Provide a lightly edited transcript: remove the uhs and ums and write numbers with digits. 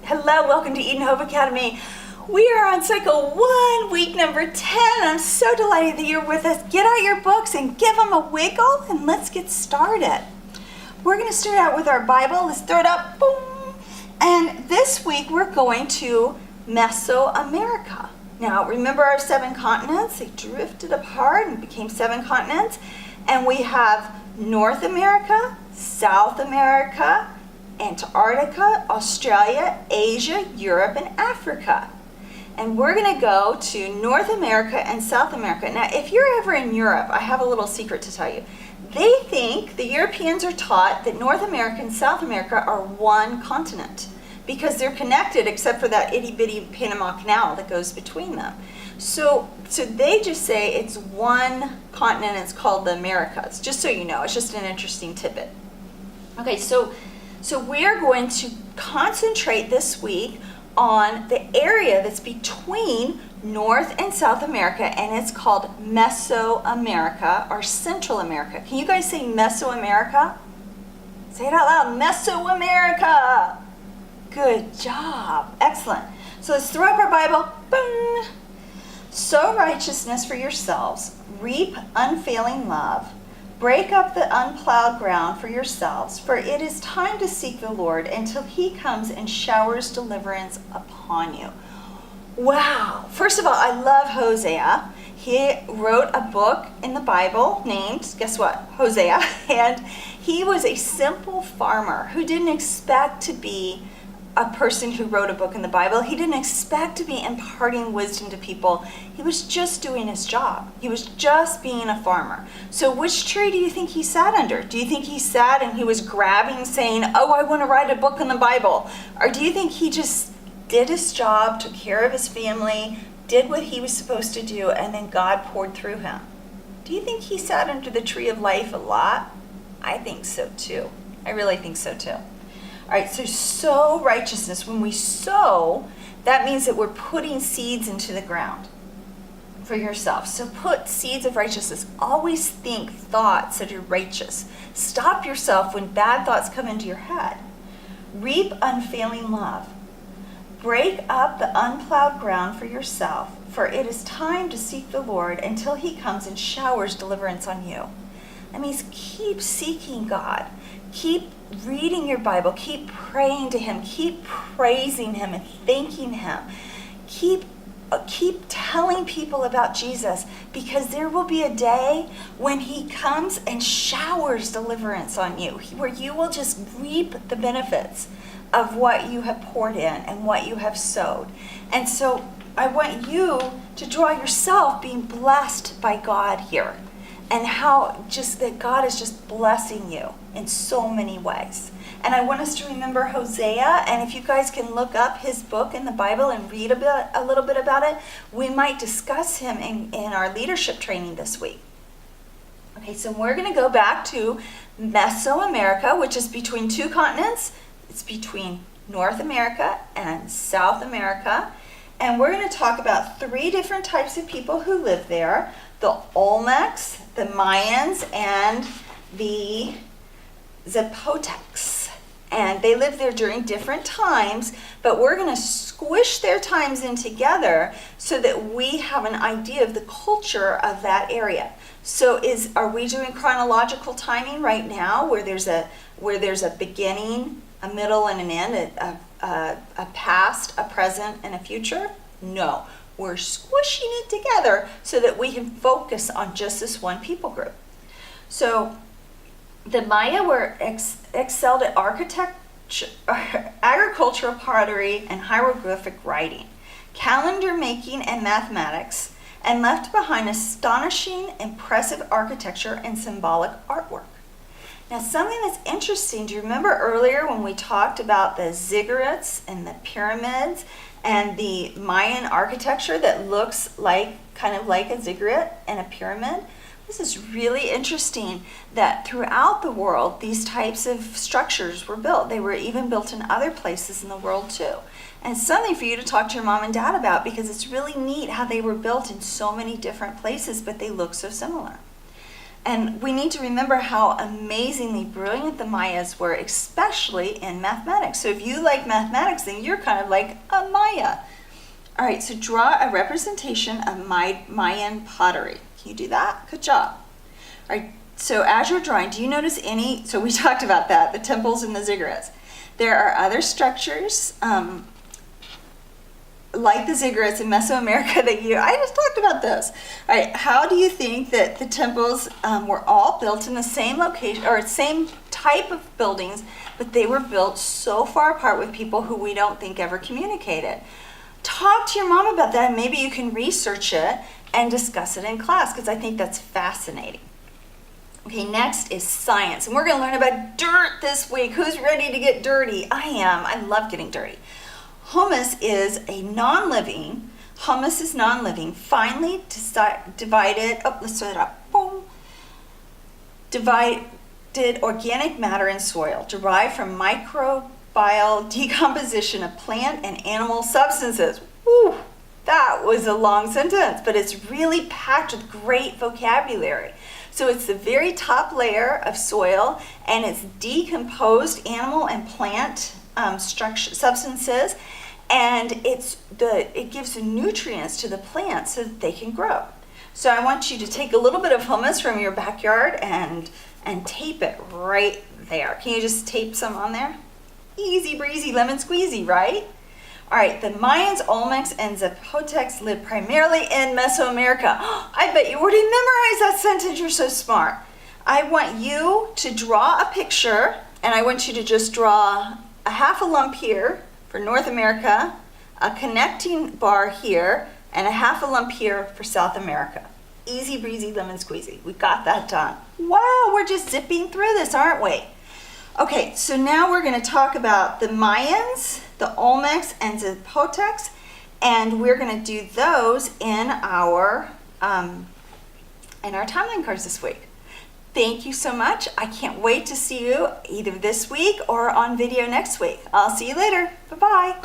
Hello, welcome to Eden Hope Academy. We are on cycle 1, week number 10. I'm so delighted that you're with us. Get out your books and give them a wiggle, and let's get started. We're going to start out with our Bible. Let's throw it up. Boom. And this week we're going to Mesoamerica. Now, remember our 7 continents? They drifted apart and became 7 continents. And we have North America, South America, Antarctica, Australia, Asia, Europe, and Africa. And we're going to go to North America and South America. Now, if you're ever in Europe, I have a little secret to tell you. They think, the Europeans are taught, that North America and South America are one continent because they're connected except for that itty-bitty Panama Canal that goes between them. So they just say it's one continent, it's called the Americas, just so you know. It's just an interesting tidbit. Okay, so we're going to concentrate this week on the area that's between North and South America, and it's called Mesoamerica or Central America. Can you guys say Mesoamerica? Say it out loud, Mesoamerica. Good job, excellent. So let's throw up our Bible. Boom. Sow righteousness for yourselves, reap unfailing love. Break up the unplowed ground for yourselves, for it is time to seek the Lord until he comes and showers deliverance upon you. Wow. First of all, I love Hosea. He wrote a book in the Bible named, guess what? Hosea. And he was a simple farmer who didn't expect to be a person who wrote a book in the Bible. He didn't expect to be imparting wisdom to people. He was just doing his job. He was just being a farmer. So which tree do you think he sat under? Do you think he sat and he was grabbing, saying, oh, I want to write a book in the Bible? Or do you think he just did his job, took care of his family, did what he was supposed to do, and then God poured through him? Do you think he sat under the tree of life a lot? I think so too. I really think so too. All right, so sow righteousness. When we sow, that means that we're putting seeds into the ground for yourself. So put seeds of righteousness. Always think thoughts that are righteous. Stop yourself when bad thoughts come into your head. Reap unfailing love. Break up the unplowed ground for yourself, for it is time to seek the Lord until he comes and showers deliverance on you. That means keep seeking God. Keep reading your Bible. Keep praying to him. Keep praising him and thanking him. Keep telling people about Jesus, because there will be a day when he comes and showers deliverance on you, where you will just reap the benefits of what you have poured in and what you have sowed. And so I want you to draw yourself being blessed by God here, and how just that God is just blessing you in so many ways. And I want us to remember Hosea, and if you guys can look up his book in the Bible and read a little bit about it, we might discuss him in our leadership training this week. Okay, so we're going to go back to Mesoamerica, which is between 2 continents. It's between North America and South America. And we're going to talk about 3 different types of people who live there: the Olmecs, the Mayans, and the Zapotecs. And they lived there during different times, but we're going to squish their times in together so that we have an idea of the culture of that area. So are we doing chronological timing right now, where there's a beginning, a middle, and an end, a past, a present, and a future? No. We're squishing it together so that we can focus on just this one people group. So the Maya were excelled at architecture, agricultural pottery, and hieroglyphic writing, calendar making, and mathematics, and left behind astonishing, impressive architecture and symbolic artwork. Now, something that's interesting, do you remember earlier when we talked about the ziggurats and the pyramids and the Mayan architecture that looks kind of like a ziggurat and a pyramid? This is really interesting that throughout the world, these types of structures were built. They were even built in other places in the world too. And it's something for you to talk to your mom and dad about, because it's really neat how they were built in so many different places, but they look so similar. And we need to remember how amazingly brilliant the Mayas were, especially in mathematics. So if you like mathematics, then you're kind of like a Maya. All right, so draw a representation of Mayan pottery. Can you do that? Good job. All right, so as you're drawing, do you notice any, so we talked about that, the temples and the ziggurats. There are other structures like the ziggurats in Mesoamerica that I just talked about this. All right, how do you think that the temples were all built in the same location, or same type of buildings, but they were built so far apart with people who we don't think ever communicated? Talk to your mom about that, and maybe you can research it and discuss it in class, because I think that's fascinating. Okay, next is science, and we're going to learn about dirt this week. Who's ready to get dirty? I am. I love getting dirty. Humus is a non-living, finely divided, let's start it up, boom, divided organic matter in soil, derived from microbial decomposition of plant and animal substances. Woo, that was a long sentence, but it's really packed with great vocabulary. So it's the very top layer of soil, and it's decomposed animal and plant substances, and it gives the nutrients to the plants so that they can grow. So I want you to take a little bit of hummus from your backyard and tape it right there. Can you just tape some on there? Easy breezy, lemon squeezy, right? All right, the Mayans, Olmecs, and Zapotecs lived primarily in Mesoamerica. I bet you already memorized that sentence. You're so smart. I want you to draw a picture, and I want you to just draw a half a lump here for North America, a connecting bar here, and a half a lump here for South America. Easy breezy, lemon squeezy. We got that done. Wow, we're just zipping through this, aren't we? Okay, so now we're going to talk about the Mayans, the Olmecs, and Zapotecs, and we're going to do those in our timeline cards this week. Thank you so much. I can't wait to see you either this week or on video next week. I'll see you later. Bye-bye.